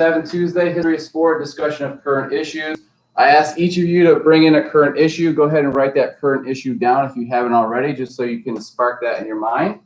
7 Tuesday, history of sport, discussion of current issues. I ask each of you to bring in a current issue. Go ahead and write that current issue down if you haven't already, just so you can spark that in your mind.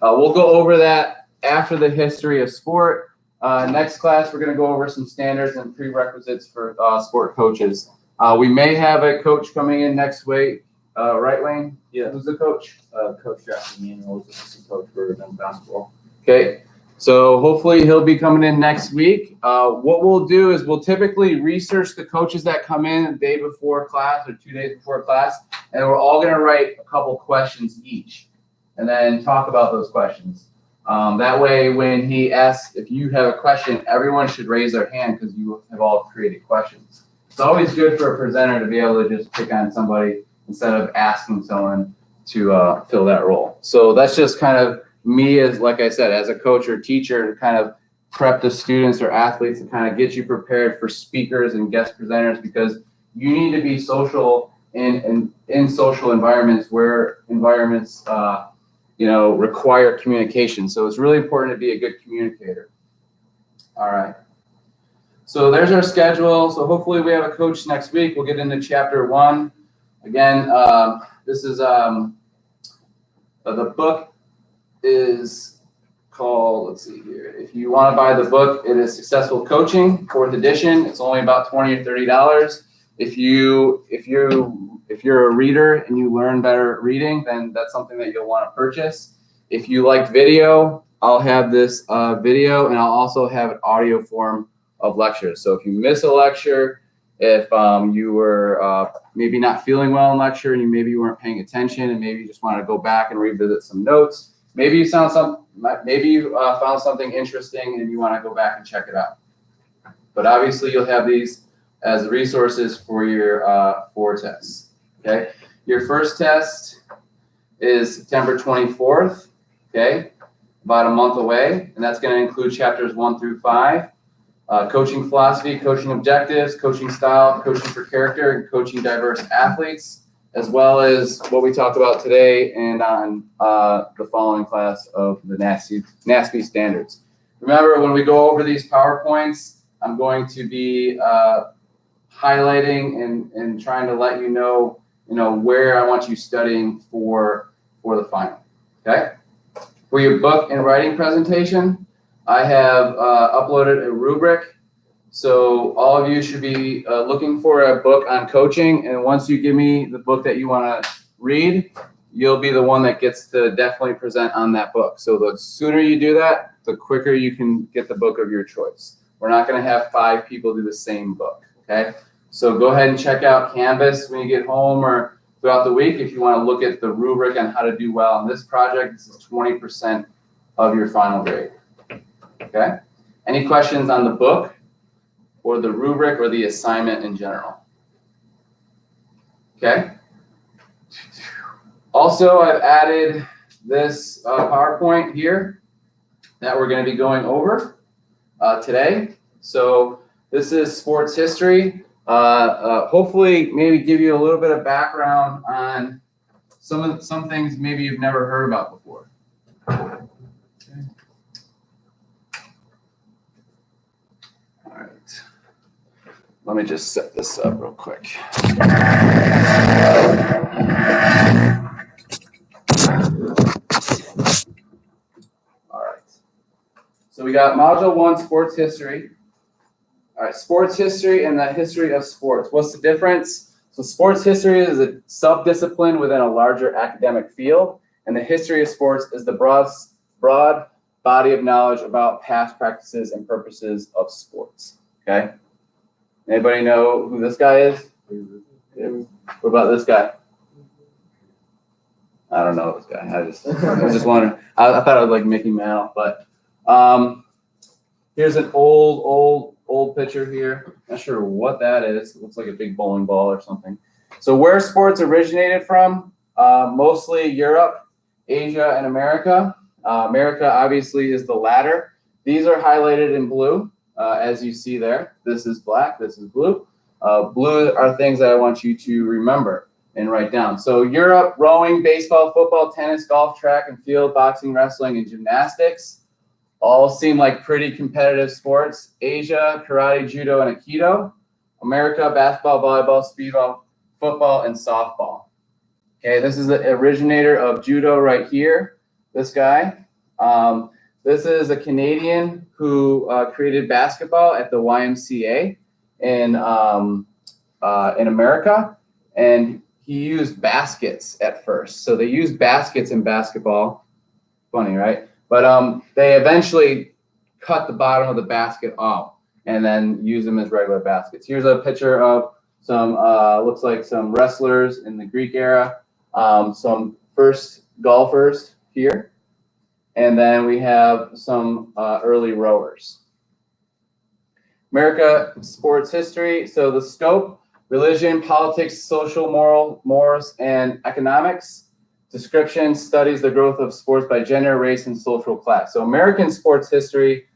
We'll go over that after the history of sport. Next class, we're going to go over some standards and prerequisites for sport coaches. We may have a coach coming in next week. Right, Wayne? Yeah. Who's the coach? Coach Jackson Manuel is assistant coach for men's basketball. Okay. So hopefully he'll be coming in next week. What we'll do is we'll typically research the coaches that come in the day before class or 2 days before class, and we're all going to write a couple questions each and then talk about those questions. That way, when he asks if you have a question, everyone should raise their hand because you have all created questions. It's always good for a presenter to be able to just pick on somebody instead of asking someone to fill that role. So that's just kind of me as, like I said, as a coach or teacher to kind of prep the students or athletes to kind of get you prepared for speakers and guest presenters, because you need to be social in social environments where require communication. So it's really important to be a good communicator. All right. So there's our schedule. So hopefully we have a coach next week. We'll get into chapter 1. Again, this is the book is called, let's see here. If you want to buy the book, it is Successful Coaching, 4th edition. It's only about $20 or $30. If you're a reader and you learn better at reading, then that's something that you'll want to purchase. If you like video, I'll have this video, and I'll also have an audio form of lectures. So if you miss a lecture, if you were maybe not feeling well in lecture and you weren't paying attention and maybe you just want to go back and revisit some notes, maybe you found something interesting and you want to go back and check it out. But obviously you'll have these as resources for your 4 tests. Okay, your first test is September 24th. Okay, about a month away, and that's going to include chapters 1 through 5. Coaching philosophy, coaching objectives, coaching style, coaching for character, and coaching diverse athletes, as well as what we talked about today and on the following class of the NASP standards. Remember, when we go over these PowerPoints, I'm going to be highlighting and trying to let you know where I want you studying for the final. Okay. For your book and writing presentation, I have uploaded a rubric. So all of you should be looking for a book on coaching. And once you give me the book that you want to read, you'll be the one that gets to definitely present on that book. So the sooner you do that, the quicker you can get the book of your choice. We're not going to have 5 people do the same book. Okay. So go ahead and check out Canvas when you get home or throughout the week if you want to look at the rubric on how to do well on this project. This is 20% of your final grade. Okay. Any questions on the book or the rubric or the assignment in general? Okay. Also, I've added this PowerPoint here that we're going to be going over today. So this is sports history. Hopefully, maybe give you a little bit of background on some things maybe you've never heard about before. Let me just set this up real quick. All right. So we got Module 1, Sports History. All right, Sports History and the history of sports. What's the difference? So sports history is a sub-discipline within a larger academic field, and the history of sports is the broad body of knowledge about past practices and purposes of sports. Okay? Anybody know who this guy is? What about this guy? I don't know this guy. I was just wondering. I thought it was like Mickey Mouse, but here's an old picture here. Not sure what that is. It looks like a big bowling ball or something. So where sports originated from? Mostly Europe, Asia, and America. America obviously is the latter. These are highlighted in blue. As you see there, this is black, this is blue. Blue are things that I want you to remember and write down. So Europe, rowing, baseball, football, tennis, golf, track and field, boxing, wrestling, and gymnastics. all seem like pretty competitive sports. Asia, karate, judo, and aikido. America, basketball, volleyball, speedball, football, and softball. Okay, this is the originator of judo right here, this guy. This is a Canadian who created basketball at the YMCA in America, and he used baskets at first. So they used baskets in basketball. Funny, right? But they eventually cut the bottom of the basket off and then use them as regular baskets. Here's a picture of some, looks like some wrestlers in the Greek era, some first golfers here, and then we have some early rowers. America sports history. So the scope: religion, politics, social, morals, and economics. Description: studies the growth of sports by gender, race, and social class. So American sports history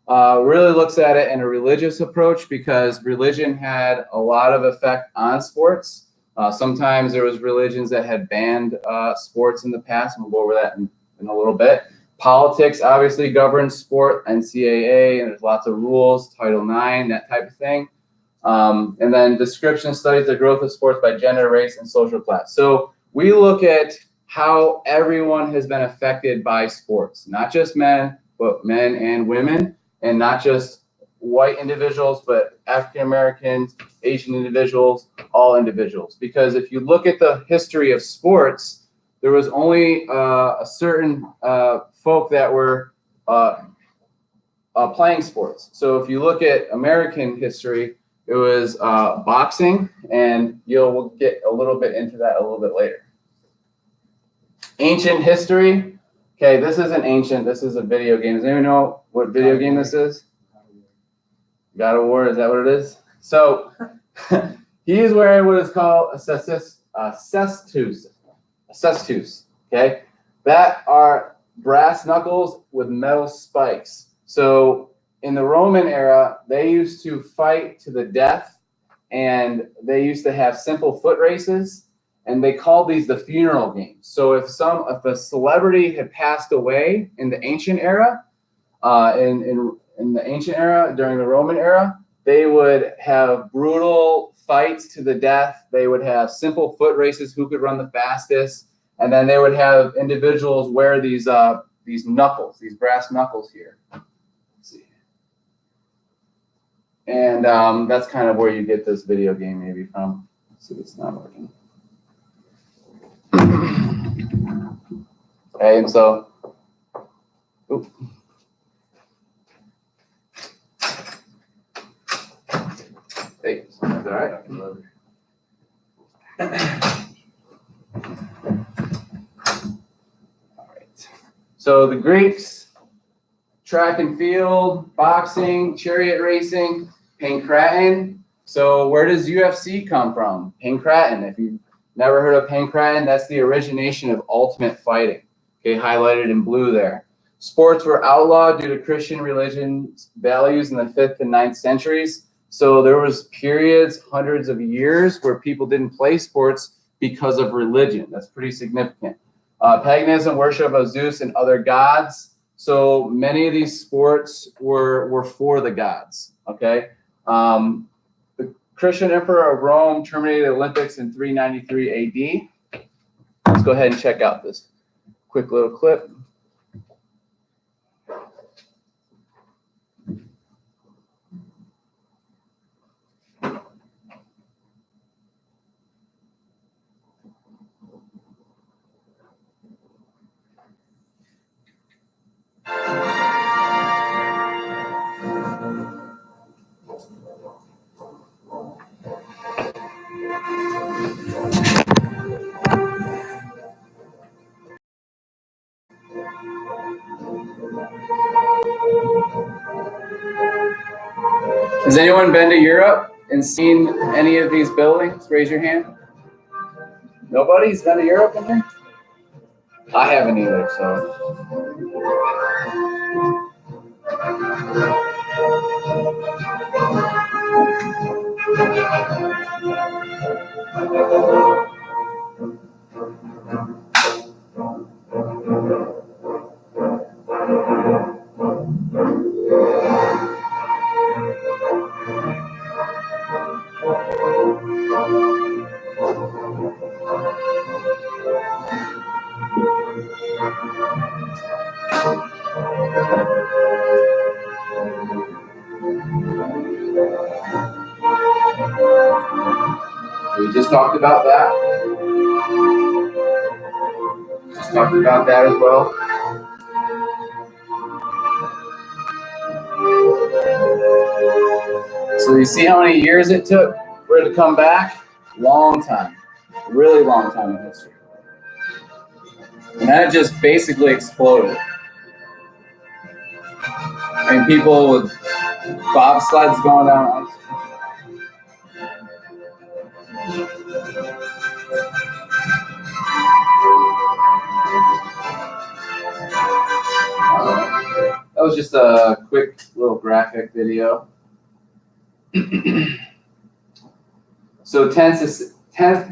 really looks at it in a religious approach because religion had a lot of effect on sports. Sometimes there was religions that had banned sports in the past, and we'll go over that in a little bit. Politics obviously governs sport, NCAA, and there's lots of rules, Title IX, that type of thing. And then description: studies the growth of sports by gender, race, and social class. So we look at how everyone has been affected by sports, not just men, but men and women, and not just white individuals, but African Americans, Asian individuals, all individuals. Because if you look at the history of sports, there was only a certain folk that were playing sports. So if you look at American history, it was boxing, and we'll get a little bit into that a little bit later. Ancient history. Okay, this isn't ancient. This is a video game. Does anyone know what video game this is? God of War. Is that what it is? So he is wearing what is called a cestus. Okay, that are brass knuckles with metal spikes. So in the Roman era, they used to fight to the death, and they used to have simple foot races. And they called these the funeral games. So if a celebrity had passed away in the ancient era, in the ancient era during the Roman era, they would have brutal fights to the death. They would have simple foot races, who could run the fastest, and then they would have individuals wear these knuckles, these brass knuckles here. Let's see, and that's kind of where you get this video game maybe from. Let's see if it's not working. Okay, and so, hey, that's all right. All right. So the Greeks, track and field, boxing, chariot racing, pancratin. So where does UFC come from? Pancratin. If you never heard of pancratin? That's the origination of ultimate fighting. Okay, highlighted in blue there. Sports were outlawed due to Christian religion's values in the 5th and 9th centuries. So there was periods, hundreds of years, where people didn't play sports because of religion. That's pretty significant. Paganism, worship of Zeus and other gods. So many of these sports were for the gods. Okay. Christian Emperor of Rome terminated the Olympics in 393 AD. Let's go ahead and check out this quick little clip. Has anyone been to Europe and seen any of these buildings? Raise your hand. Nobody's been to Europe in here? I haven't either, so. We just talked about that. Just talked about that as well. So you see how many years it took for it to come back? Long time. Really long time in history. And then it just basically exploded. I mean, people with bobsleds going down ice. That was just a quick little graphic video. So 10th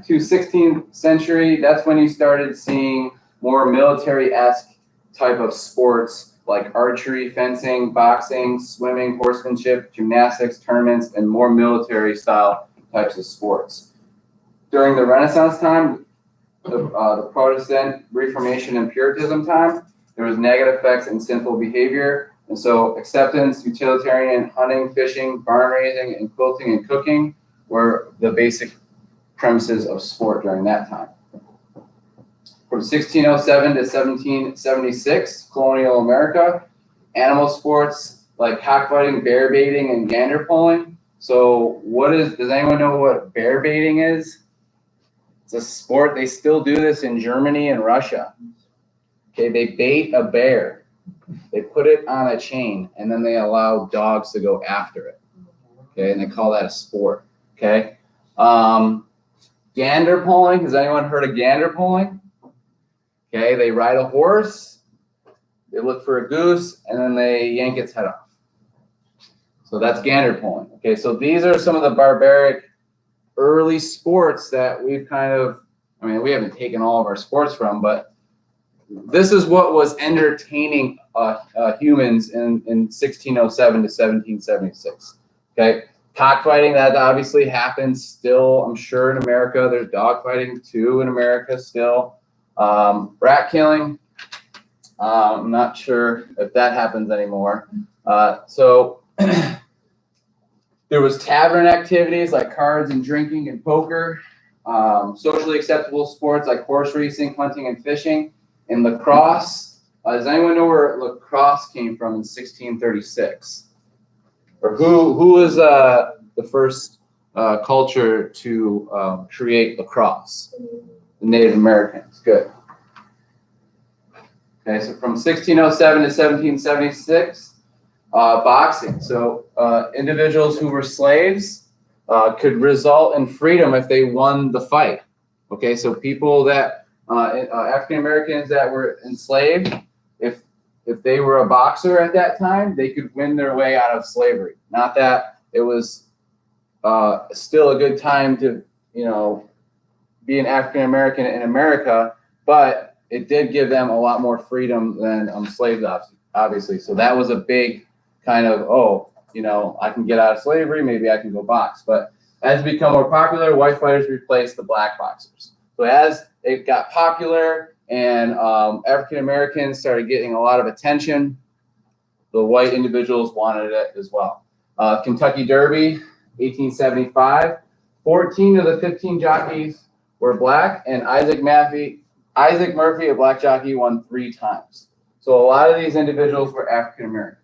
to 16th century, that's when you started seeing more military-esque type of sports like archery, fencing, boxing, swimming, horsemanship, gymnastics, tournaments, and more military-style types of sports. During the Renaissance time, the Protestant Reformation and Puritanism time, there was negative effects and sinful behavior. And so acceptance, utilitarian, hunting, fishing, barn raising, and quilting and cooking were the basic premises of sport during that time. From 1607 to 1776, colonial America, animal sports like cockfighting, bear baiting, and gander pulling. So does anyone know what bear baiting is? It's a sport. They still do this in Germany and Russia. Okay, they bait a bear. They put it on a chain, and then they allow dogs to go after it. Okay, and they call that a sport. Okay. Gander pulling. Has anyone heard of gander pulling? Okay, they ride a horse, they look for a goose, and then they yank its head off. So that's gander pulling. Okay, so these are some of the barbaric early sports that we've kind of, I mean, we haven't taken all of our sports from, but this is what was entertaining humans in 1607 to 1776. Okay, cockfighting, that obviously happens still, I'm sure, in America. There's dogfighting too in America still. Rat killing, I'm not sure if that happens anymore. So there was tavern activities like cards and drinking and poker, socially acceptable sports like horse racing, hunting, and fishing, and lacrosse. Does anyone know where lacrosse came from in 1636? Or who was the first culture to create lacrosse? The Native Americans. Good. Okay, so from 1607 to 1776, boxing. So individuals who were slaves could result in freedom if they won the fight. Okay, so people that African Americans that were enslaved, if they were a boxer at that time, they could win their way out of slavery. Not that it was still a good time to, be an African American in America, but it did give them a lot more freedom than slaves, obviously. So that was a big kind of, I can get out of slavery, maybe I can go box. But as it became more popular, white fighters replaced the black boxers. So as it got popular and African Americans started getting a lot of attention, the white individuals wanted it as well. Kentucky Derby, 1875, 14 of the 15 jockeys were black, and Isaac Murphy, a black jockey, won 3 times. So a lot of these individuals were African American.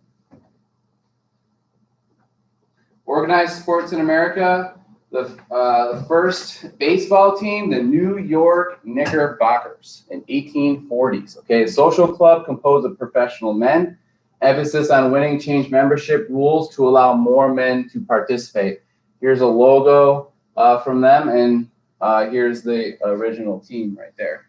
Organized sports in America, the first baseball team, the New York Knickerbockers in 1840s. Okay, a social club composed of professional men. Emphasis on winning changed membership rules to allow more men to participate. Here's a logo from them, and here's the original team right there.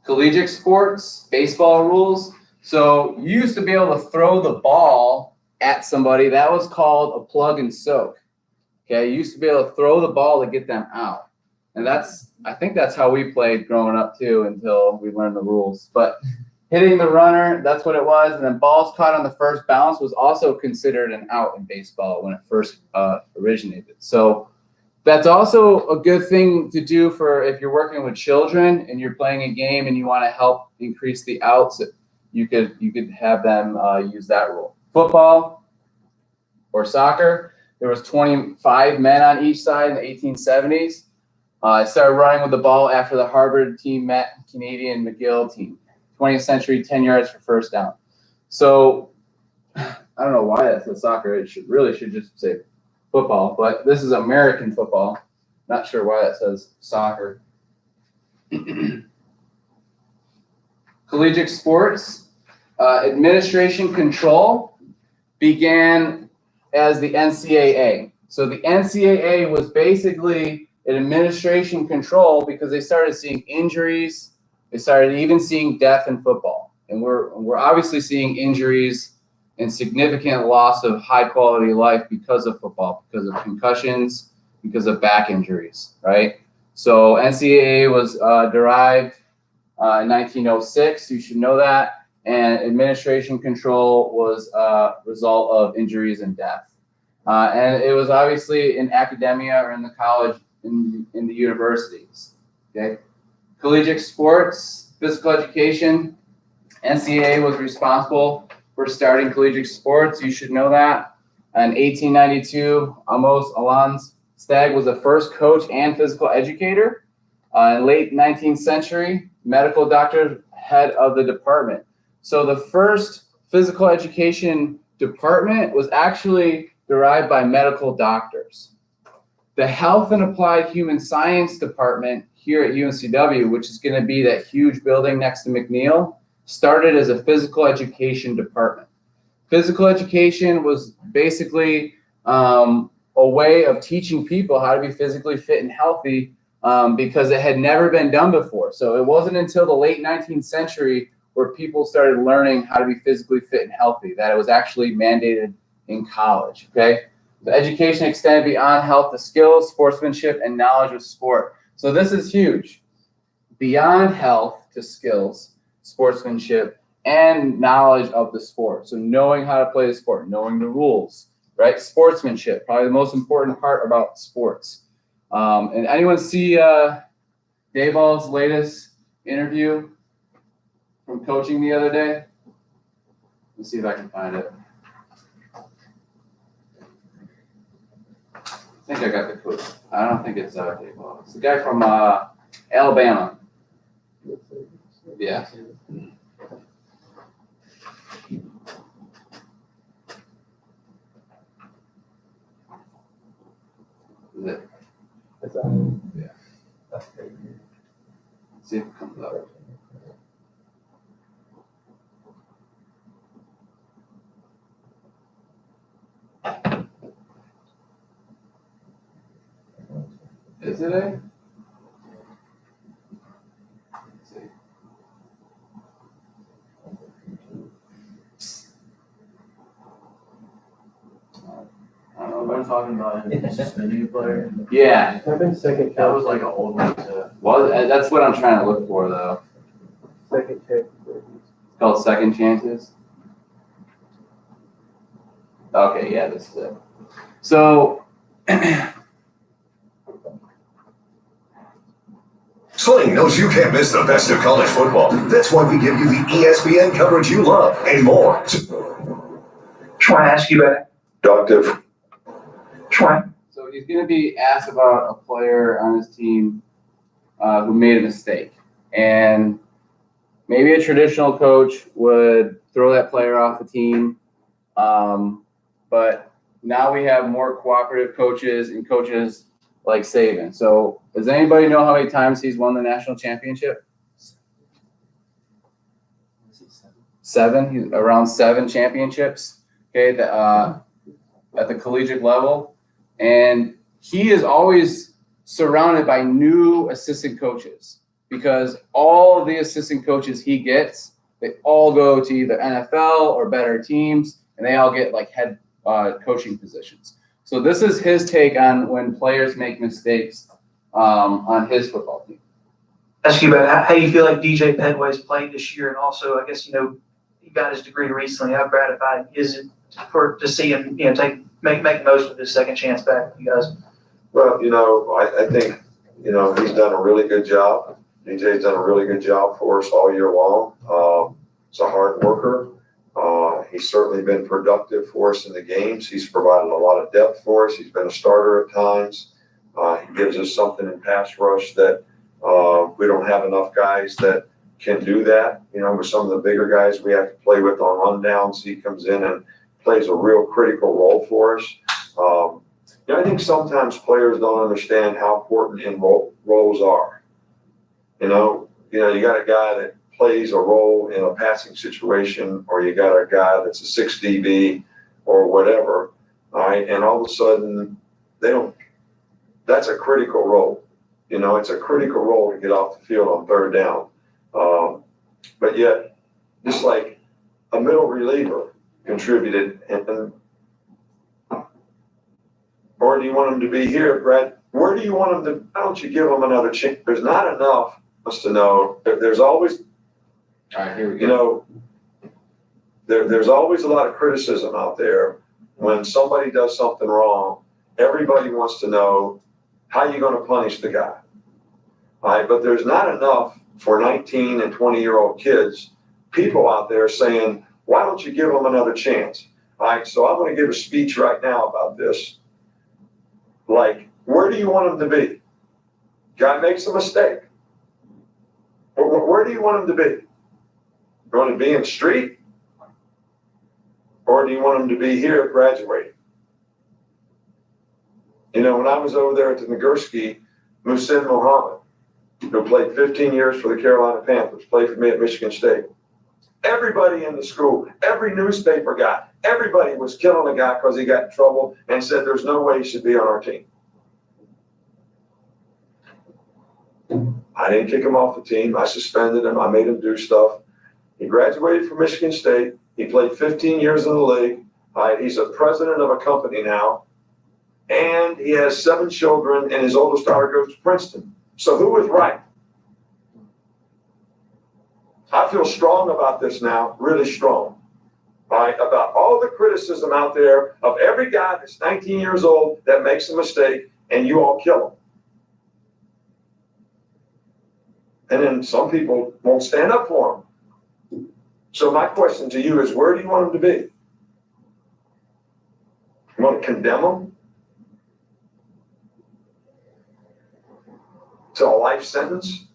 Collegiate sports, baseball rules. So you used to be able to throw the ball at somebody. That was called a plug and soak. Okay, you used to be able to throw the ball to get them out. And I think that's how we played growing up too until we learned the rules. But hitting the runner, that's what it was. And then balls caught on the first bounce was also considered an out in baseball when it first originated. So that's also a good thing to do for if you're working with children and you're playing a game and you want to help increase the outs. You could have them use that rule. Football, or soccer. There was 25 men on each side in the 1870s. I started running with the ball after the Harvard team met Canadian McGill team. 20th century, 10 yards for first down. So I don't know why that says soccer. It should just say football, but this is American football. Not sure why that says soccer. Collegiate sports, administration control began as the NCAA. So the NCAA was basically an administration control because they started seeing injuries. They started even seeing death in football. And we're obviously seeing injuries and significant loss of high quality life because of football, because of concussions, because of back injuries, right? So NCAA was derived in 1906. You should know that. And administration control was a result of injuries and death. And it was obviously in academia or in the college, in the universities. Okay. Collegiate sports, physical education. NCAA was responsible for starting collegiate sports. You should know that. In 1892, Amos Alonz Stagg was the first coach and physical educator. In late 19th century, medical doctor, head of the department. So the first physical education department was actually derived by medical doctors. The Health and Applied Human Science Department here at UNCW, which is going to be that huge building next to McNeil, started as a physical education department. Physical education was basically a way of teaching people how to be physically fit and healthy because it had never been done before. So it wasn't until the late 19th century where people started learning how to be physically fit and healthy that it was actually mandated in college, okay? The education extended beyond health to skills, sportsmanship, and knowledge of sport. So this is huge. Beyond health to skills, sportsmanship, and knowledge of the sport. So knowing how to play the sport, knowing the rules, right? Sportsmanship, probably the most important part about sports. And anyone see Dayball's latest interview from coaching the other day? Let's see if I can find it. I think I got the quote. I don't think it's Dayball. It's the guy from Alabama. Yeah. Is it? Yeah. See if it comes up. Is it a? Let's see. I don't know. We're talking about just the new player. Yeah. Second That was like an old one too. Well, that's what I'm trying to look for, though. Second check. It's called Second Chances. Okay, yeah, this is it. So, Sling knows you can't miss the best of college football. That's why we give you the ESPN coverage you love and more. Try to ask you about it. Doctor. Try. so he's going to be asked about a player on his team who made a mistake. And maybe a traditional coach would throw that player off the team. But now we have more cooperative coaches and coaches like Saban. So does anybody know how many times he's won the national championship? 7. He's around 7 championships. Okay, at the collegiate level, and he is always surrounded by new assistant coaches because all of the assistant coaches he gets, they all go to either NFL or better teams, and they all get like head coaching positions. So this is his take on when players make mistakes on his football team. Ask you about how you feel like DJ Pedway's played this year, and also I guess he got his degree recently. How gratifying is it to see him make the most of his second chance back, you guys? Well, I think, he's done a really good job. DJ's done a really good job for us all year long. He's a hard worker. He's certainly been productive for us in the games. He's provided a lot of depth for us. He's been a starter at times. He gives us something in pass rush that we don't have enough guys that can do that. You know, with some of the bigger guys we have to play with on rundowns, he comes in and plays a real critical role for us. You know, I think sometimes players don't understand how important roles are. You know, you got a guy that plays a role in a passing situation, or you got a guy that's a 6 DB or whatever, all right, and all of a sudden they don't. That's a critical role. You know, it's a critical role to get off the field on third down. But yet, just like a middle reliever contributed, or do you want him to be here, Brett? Where do you want him to? Why don't you give him another chance? There's not enough for us to know. There's always, All right, here we go. you know, there's always a lot of criticism out there when somebody does something wrong. Everybody wants to know how you're going to punish the guy. All right, but there's not enough for 19 and 20-year-old kids, people out there saying, why don't you give them another chance? All right, so I'm going to give a speech right now about this. Like, where do you want him to be? Guy makes a mistake. Where do you want him to be? You want him to be in the street? Or do you want him to be here graduating? You know, when I was over there at the Nagurski, Muhsin Mohammed, who played 15 years for the Carolina Panthers, played for me at Michigan State. Everybody in the school, every newspaper guy, everybody was killing the guy because he got in trouble and said there's no way he should be on our team. I didn't kick him off the team. I suspended him. I made him do stuff. He graduated from Michigan State. He played 15 years in the league. He's a president of a company now. And he has 7 children, and his oldest daughter goes to Princeton. So who was right? I feel strong about this now, really strong. Right, about all the criticism out there of every guy that's 19 years old that makes a mistake, and you all kill him. And then some people won't stand up for him. So my question to you is, where do you want him to be? You want to condemn him to a life sentence?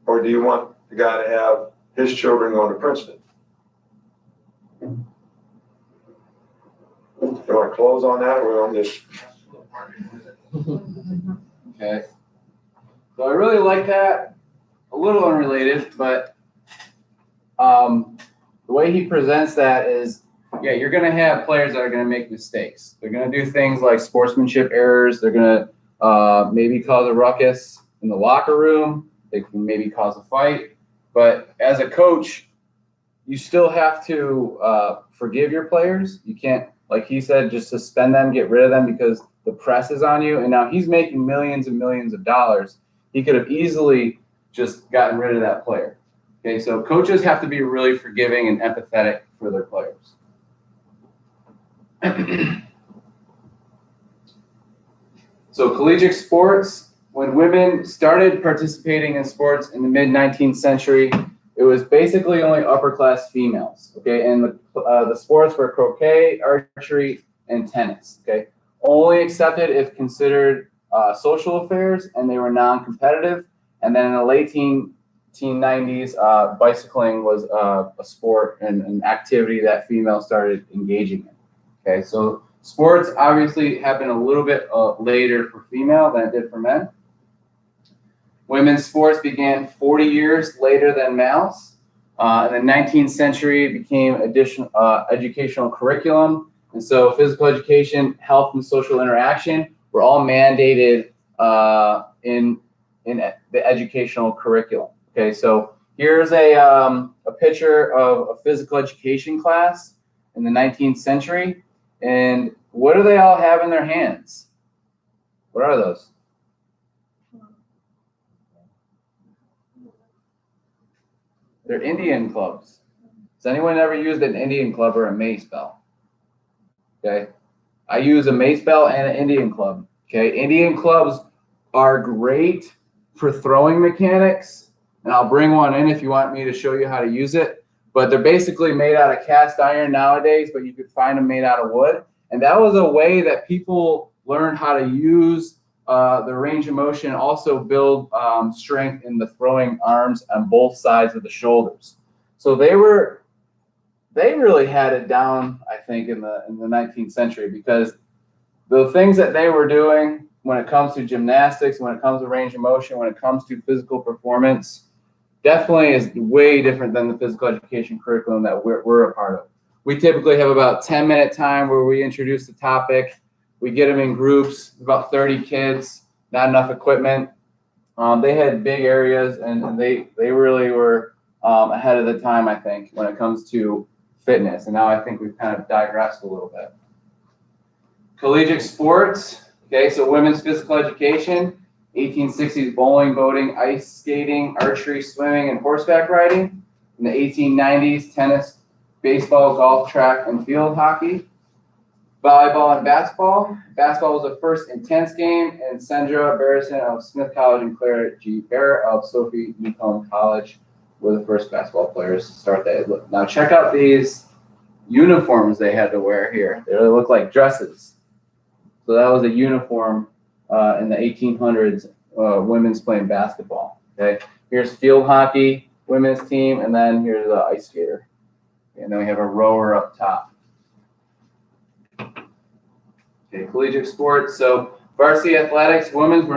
Or do you want the guy to have his children going to Princeton? You want to close on that, or we're on this? Okay. So I really like that. A little unrelated, but the way he presents that is, yeah, you're going to have players that are going to make mistakes. They're going to do things like sportsmanship errors. They're going to maybe cause a ruckus in the locker room. They can maybe cause a fight. But as a coach, you still have to forgive your players. You can't, like he said, just suspend them, get rid of them because the press is on you. And now he's making millions and millions of dollars. He could have easily just gotten rid of that player. Okay, so coaches have to be really forgiving and empathetic for their players. So collegiate sports, when women started participating in sports in the mid-19th century, it was basically only upper-class females, okay? And the sports were croquet, archery, and tennis, okay? Only accepted if considered social affairs, and they were non-competitive. And then in the late 1990s, bicycling was a sport and an activity that females started engaging in, okay? So sports obviously happened a little bit later for female than it did for men. Women's sports began 40 years later than males. In the 19th century, it became educational curriculum. And so physical education, health, and social interaction were all mandated in the educational curriculum. Okay, so here's a picture of a physical education class in the 19th century. And what do they all have in their hands? What are those? They're Indian clubs. Has anyone ever used an Indian club or a mace bell? Okay. I use a mace bell and an Indian club. Okay. Indian clubs are great for throwing mechanics, and I'll bring one in if you want me to show you how to use it. but they're basically made out of cast iron nowadays, but you could find them made out of wood. And that was a way that people learned how to use the range of motion, also build strength in the throwing arms on both sides of the shoulders. So they really had it down, I think, in the 19th century, because the things that they were doing when it comes to gymnastics, when it comes to range of motion, when it comes to physical performance, definitely is way different than the physical education curriculum that we're a part of. We typically have about 10-minute time where we introduce the topic. We get them in groups, about 30 kids, not enough equipment. They had big areas, and they really were ahead of the time, I think, when it comes to fitness. And now I think we've kind of digressed a little bit. Collegiate sports. Okay, so women's physical education, 1860s bowling, boating, ice skating, archery, swimming, and horseback riding. In the 1890s, tennis, baseball, golf, track, and field hockey. Volleyball and basketball. Basketball was the first intense game, and Sandra Barrison of Smith College and Clara G. Barrett of Sophie Newcomb College were the first basketball players to start that. Now check out these uniforms they had to wear here. They look like dresses. So that was a uniform in the 1800s, women's playing basketball. Okay, here's field hockey, women's team, and then here's the ice skater. And then we have a rower up top. Okay, collegiate sports. So varsity athletics, women's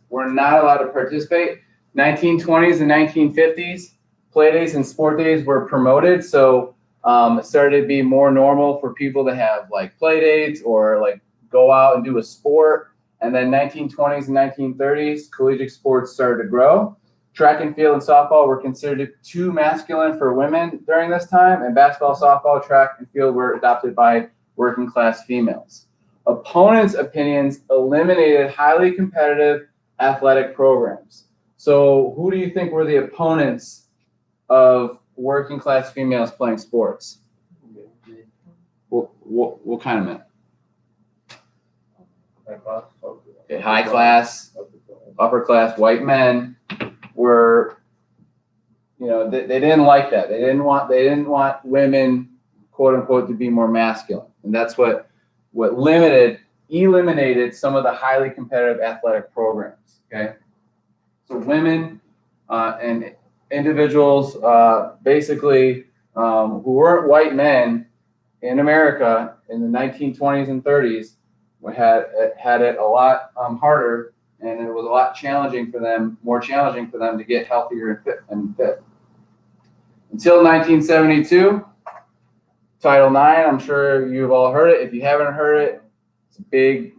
were not allowed to participate. 1920s and 1950s, play days and sport days were promoted. So it started to be more normal for people to have like play dates or like go out and do a sport. And then 1920s and 1930s, collegiate sports started to grow. Track and field and softball were considered too masculine for women during this time, and basketball, softball, track and field were adopted by working class females. Opponents' opinions eliminated highly competitive athletic programs. So who do you think were the opponents of working class females playing sports? What kind of men? Okay, high class, upper class white men were, they didn't like that. They didn't want women, quote unquote, to be more masculine, and that's what eliminated some of the highly competitive athletic programs. Okay, so women and individuals basically who weren't white men in America in the 1920s and 30s had it a lot harder, and it was a lot more challenging for them to get healthier and fit. Until 1972, Title IX, I'm sure you've all heard it. If you haven't heard it, it's a big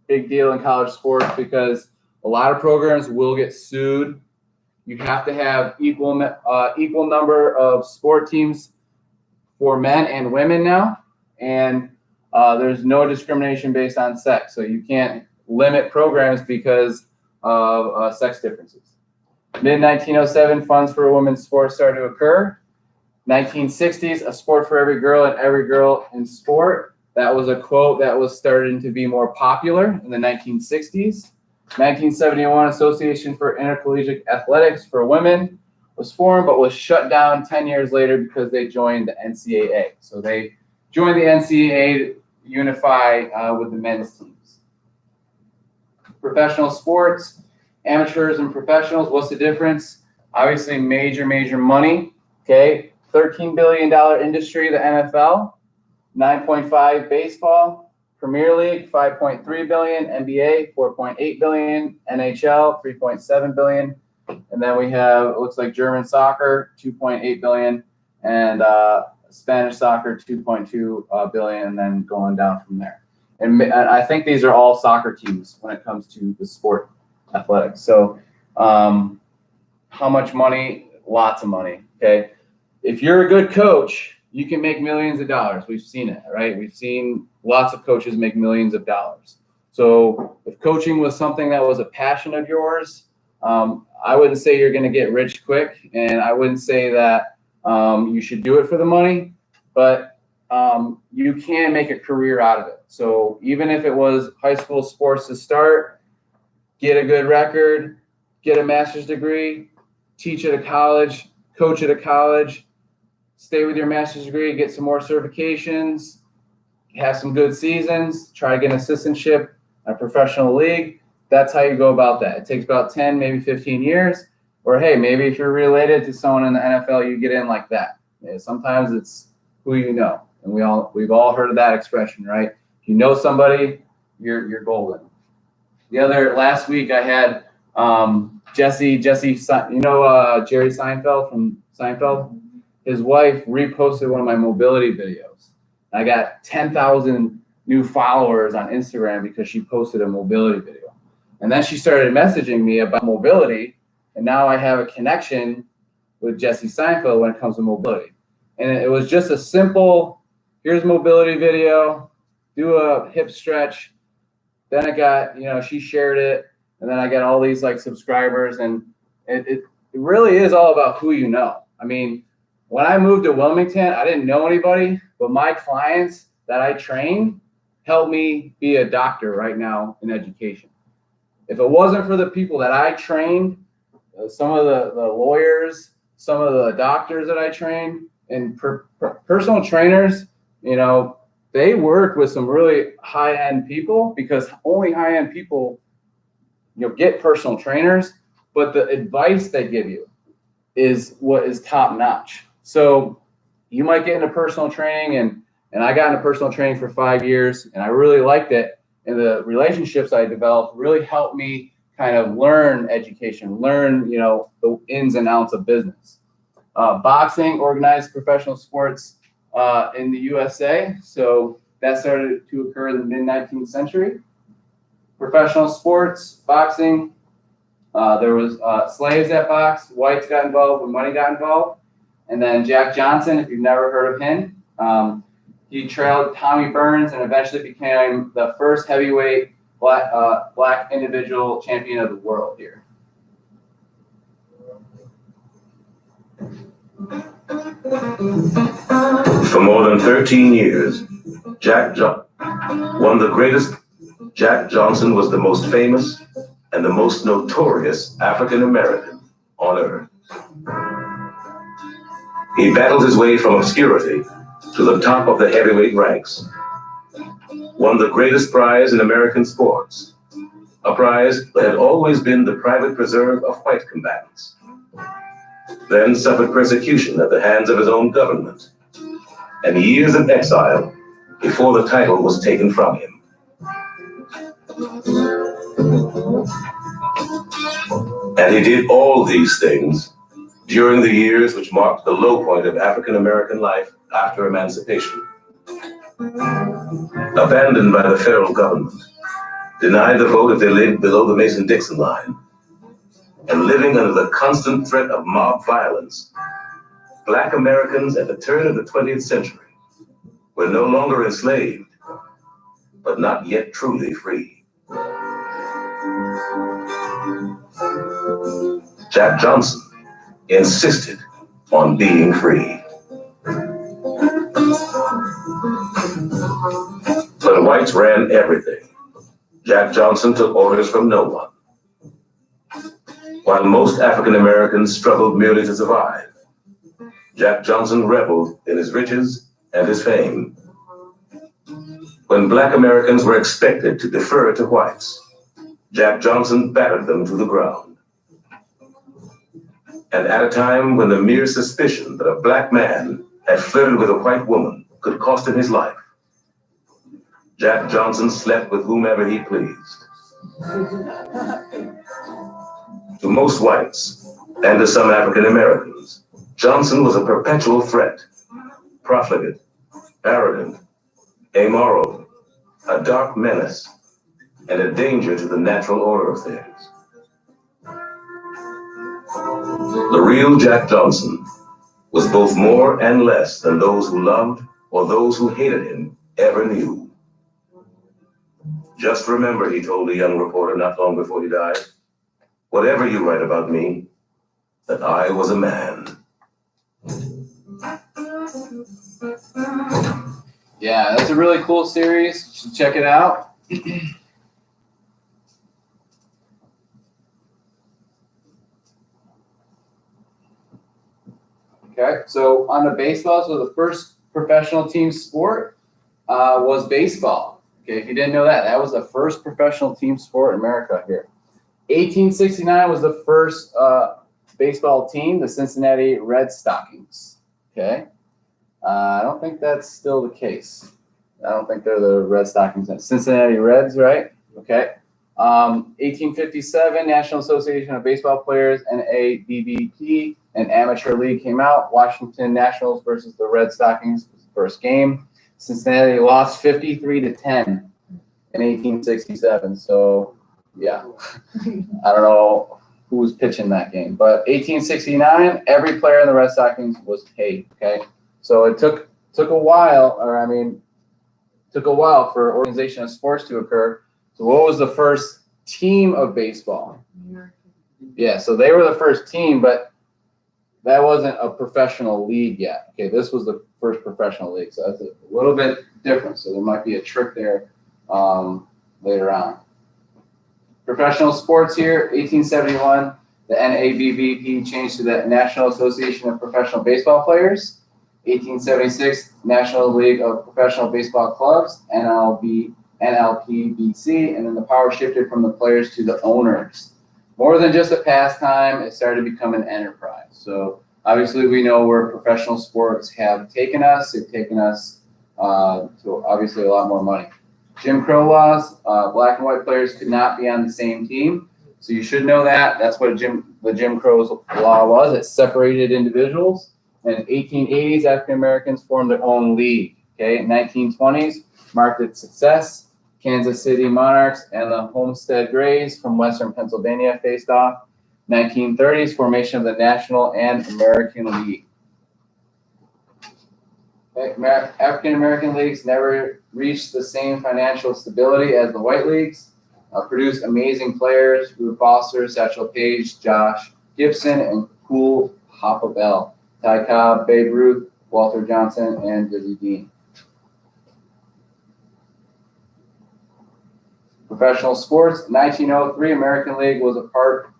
deal in college sports because a lot of programs will get sued. You have to have equal number of sport teams for men and women now, and there's no discrimination based on sex. So you can't limit programs because of sex differences. Mid-1907, funds for women's sports started to occur. 1960s, a sport for every girl and every girl in sport. That was a quote that was starting to be more popular in the 1960s. 1971, Association for Intercollegiate Athletics for Women was formed, but was shut down 10 years later because they joined the NCAA. So they joined the NCAA to unify with the men's teams. Professional sports, amateurs and professionals, what's the difference? Obviously, major money, okay? $13 billion industry, the NFL, 9.5 baseball, Premier League, 5.3 billion, NBA, 4.8 billion, NHL, 3.7 billion, and then we have, it looks like German soccer, 2.8 billion, and Spanish soccer, 2.2 billion, and then going down from there. And I think these are all soccer teams when it comes to the sport athletics. So how much money? Lots of money, okay? If you're a good coach, you can make millions of dollars. We've seen it, right? We've seen lots of coaches make millions of dollars. So if coaching was something that was a passion of yours, I wouldn't say you're going to get rich quick, and I wouldn't say that you should do it for the money, but you can make a career out of it. So even if it was high school sports to start, get a good record, get a master's degree, teach at a college, coach at a college, stay with your master's degree, get some more certifications, have some good seasons, try to get an assistantship at a professional league. That's how you go about that. It takes about 10, maybe 15 years. Or hey, maybe if you're related to someone in the NFL, you get in like that. Sometimes it's who you know, and we've all heard of that expression, right? If you know somebody, you're golden. Last week I had Jesse, you know Jerry Seinfeld from Seinfeld? His wife reposted one of my mobility videos. I got 10,000 new followers on Instagram because she posted a mobility video. And then she started messaging me about mobility, and now I have a connection with Jesse Seinfeld when it comes to mobility. And it was just a simple, here's mobility video, do a hip stretch. Then I got, she shared it, and then I got all these like subscribers, and it really is all about who you know. I mean, when I moved to Wilmington, I didn't know anybody, but my clients that I train help me be a doctor right now in education. If it wasn't for the people that I trained, some of the lawyers, some of the doctors that I trained, and personal trainers, they work with some really high-end people, because only high-end people, get personal trainers, but the advice they give you is what is top-notch. So you might get into personal training, and I got into personal training for 5 years, and I really liked it. And the relationships I developed really helped me kind of learn education, learn, the ins and outs of business. Boxing, organized professional sports in the USA. So that started to occur in the mid-19th century. Professional sports, boxing, there was slaves that boxed, whites got involved when money got involved. And then Jack Johnson, if you've never heard of him, he trailed Tommy Burns and eventually became the first heavyweight black individual champion of the world here. For more than 13 years, Jack Johnson was the most famous and the most notorious African American on earth. He battled his way from obscurity to the top of the heavyweight ranks, won the greatest prize in American sports, a prize that had always been the private preserve of white combatants, then suffered persecution at the hands of his own government, and years of exile before the title was taken from him. And he did all these things during the years which marked the low point of African American life after emancipation. Abandoned by the federal government, denied the vote if they lived below the Mason-Dixon line, and living under the constant threat of mob violence, Black Americans at the turn of the 20th century were no longer enslaved, but not yet truly free. Jack Johnson insisted on being free. When whites ran everything, Jack Johnson took orders from no one. While most African Americans struggled merely to survive, Jack Johnson reveled in his riches and his fame. When Black Americans were expected to defer to whites, Jack Johnson battered them to the ground. And at a time when the mere suspicion that a Black man had flirted with a white woman could cost him his life, Jack Johnson slept with whomever he pleased. To most whites, and to some African Americans, Johnson was a perpetual threat, profligate, arrogant, amoral, a dark menace, and a danger to the natural order of things. The real Jack Johnson was both more and less than those who loved or those who hated him ever knew. Just remember, he told a young reporter not long before he died, whatever you write about me, that I was a man. Yeah, that's a really cool series. You should check it out. Okay, so on the baseball, so the first professional team sport was baseball. Okay, if you didn't know that, that was the first professional team sport in America here. 1869 was the first baseball team, the Cincinnati Red Stockings. Okay, I don't think that's still the case. I don't think they're the Red Stockings. Cincinnati Reds, right? Okay. 1857, National Association of Baseball Players, NABBP, an amateur league came out. Washington Nationals versus the Red Stockings was the first game. Cincinnati lost 53-10 in 1867. So, yeah, I don't know who was pitching that game. But 1869, every player in the Red Stockings was paid. Okay, so it took a while, took a while for organization of sports to occur. So what was the first team of baseball? Yeah, so they were the first team, but that wasn't a professional league yet. Okay, this was the first professional league, so that's a little bit different. So there might be a trick there later on. Professional sports here, 1871, the NABBP changed to the National Association of Professional Baseball Players. 1876, National League of Professional Baseball Clubs, NLPBC, and then the power shifted from the players to the owners. More than just a pastime, it started to become an enterprise. So obviously we know where professional sports have taken us. They've taken us to obviously a lot more money. Jim Crow laws, black and white players could not be on the same team. So you should know that. That's what the Jim Crow's law was. It separated individuals. And in the 1880s, African Americans formed their own league. Okay, in 1920s, marked its success. Kansas City Monarchs and the Homestead Grays from Western Pennsylvania faced off. 1930s, formation of the National and American League. Okay, African American leagues never reached the same financial stability as the white leagues. Produced amazing players: Ruth Foster, Satchel Paige, Josh Gibson, and Cool Papa Bell. Ty Cobb, Babe Ruth, Walter Johnson, and Dizzy Dean. Professional sports, 1903, American League was a part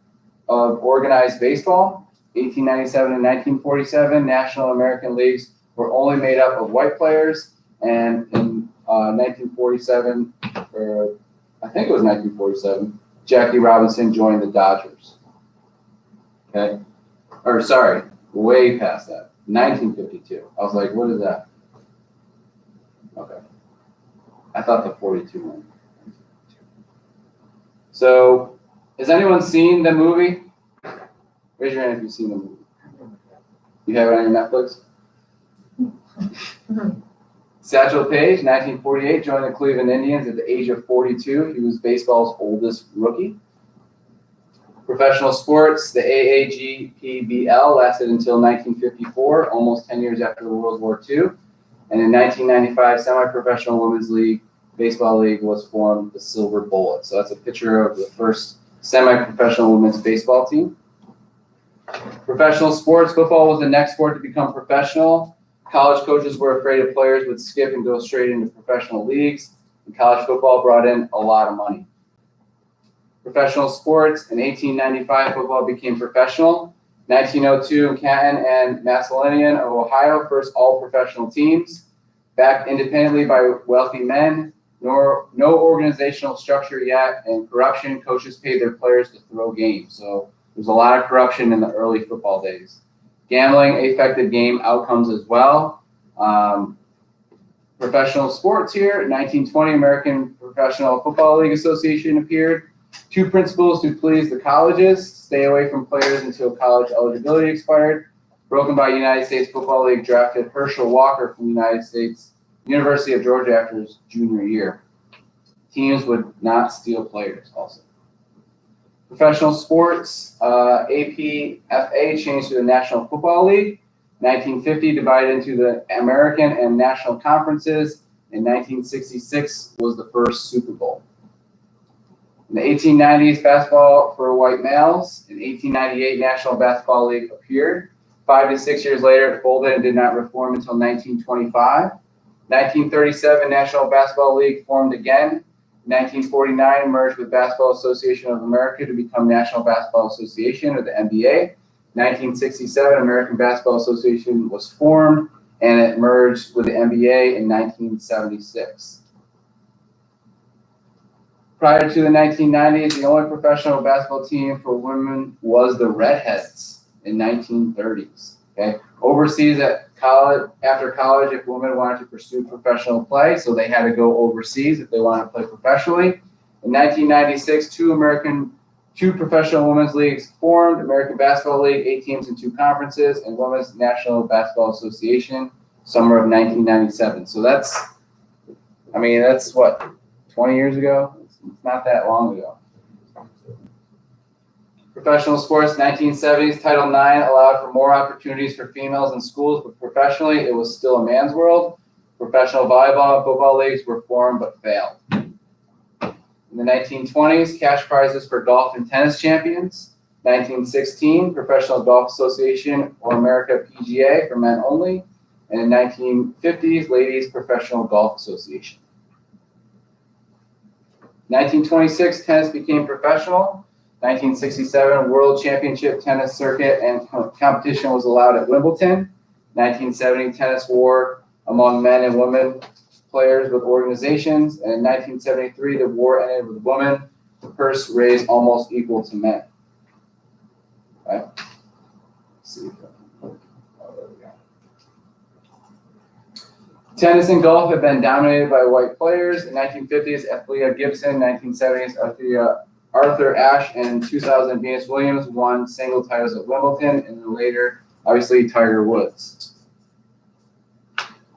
of organized baseball. 1897 and 1947, National American Leagues were only made up of white players. And in 1947, or I think it was 1947, Jackie Robinson joined the Dodgers. Okay, or sorry, way past that, 1952. I was like, what is that? Okay, I thought the 42 one. So, has anyone seen the movie? Raise your hand if you've seen the movie. You have it on your Netflix? Satchel Paige, 1948, joined the Cleveland Indians at the age of 42. He was baseball's oldest rookie. Professional sports, the AAGPBL lasted until 1954, almost 10 years after World War II. And in 1995, semi-professional women's league, baseball league was formed, the Silver Bullet. So that's a picture of the first semi-professional women's baseball team. Professional sports, football was the next sport to become professional. College coaches were afraid of players would skip and go straight into professional leagues. And college football brought in a lot of money. Professional sports, in 1895, football became professional. 1902, Canton and Massillonian of Ohio, first all-professional teams. Backed independently by wealthy men, no organizational structure yet, and corruption. Coaches paid their players to throw games. So there's a lot of corruption in the early football days. Gambling affected game outcomes as well. Professional sports here, 1920, American Professional Football League Association appeared. Two principles to please the colleges: stay away from players until college eligibility expired. Broken by United States Football League drafted Herschel Walker from University of Georgia after his junior year. Teams would not steal players also. Professional sports, APFA changed to the National Football League. 1950 divided into the American and National Conferences. In 1966 was the first Super Bowl. In the 1890s, basketball for white males. In 1898, National Basketball League appeared. 5 to 6 years later, it folded and did not reform until 1925. 1937, National Basketball League formed again. 1949, merged with Basketball Association of America to become National Basketball Association, or the NBA. 1967, American Basketball Association was formed, and it merged with the NBA in 1976. Prior to the 1990s, the only professional basketball team for women was the Redheads in 1930s. Okay, overseas at college, after college, if women wanted to pursue professional play, so they had to go overseas if they wanted to play professionally. In 1996, two professional women's leagues formed: American Basketball League, 8 teams and 2 conferences, and Women's National Basketball Association, summer of 1997. So that's what, 20 years ago? It's not that long ago. Professional sports, 1970s, Title IX allowed for more opportunities for females in schools, but professionally, it was still a man's world. Professional volleyball and football leagues were formed but failed. In the 1920s, cash prizes for golf and tennis champions. 1916, Professional Golf Association, or America PGA for men only. And in 1950s, Ladies Professional Golf Association. 1926, tennis became professional. 1967, World Championship Tennis Circuit and competition was allowed at Wimbledon. 1970, tennis war among men and women players with organizations. And in 1973, the war ended with women. The purse raised almost equal to men. Okay. Let's see. Oh, there we go. Tennis and golf have been dominated by white players. In 1950s, Althea Gibson. 1970s, Arthur Ashe, and 2000, Venus Williams won single titles at Wimbledon, and then later, obviously, Tiger Woods.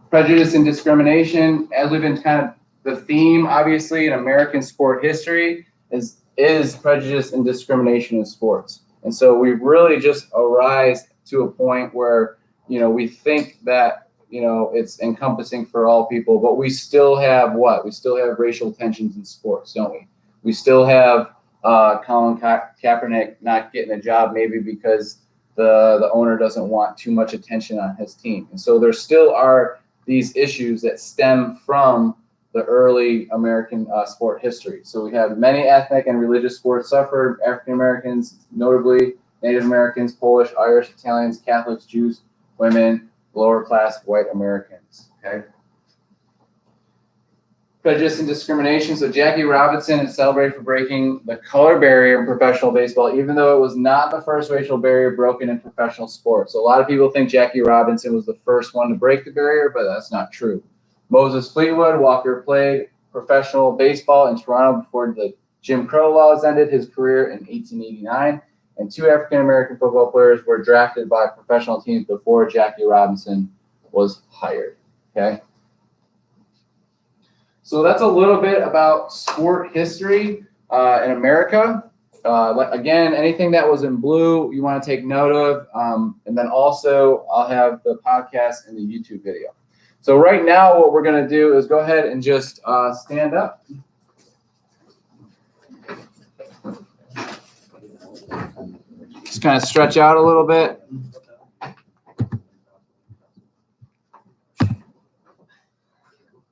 Prejudice and discrimination, as we've been kind of the theme, obviously, in American sport history is prejudice and discrimination in sports. And so we've really just arisen to a point where, we think that, it's encompassing for all people, but we still have what? We still have racial tensions in sports, don't we? We still have Colin Kaepernick not getting a job, maybe because the owner doesn't want too much attention on his team. And so there still are these issues that stem from the early American sport history. So we have many ethnic and religious sports suffered: African Americans, notably Native Americans, Polish, Irish, Italians, Catholics, Jews, women, lower class white Americans. Okay. Prejudice and discrimination. So Jackie Robinson is celebrated for breaking the color barrier in professional baseball, even though it was not the first racial barrier broken in professional sports. So a lot of people think Jackie Robinson was the first one to break the barrier, but that's not true. Moses Fleetwood Walker played professional baseball in Toronto before the Jim Crow laws ended his career in 1889, and 2 African-American football players were drafted by professional teams before Jackie Robinson was hired. Okay. So that's a little bit about sport history in America. Again, anything that was in blue you want to take note of. And then also I'll have the podcast and the YouTube video. So right now what we're going to do is go ahead and just stand up. Just kind of stretch out a little bit.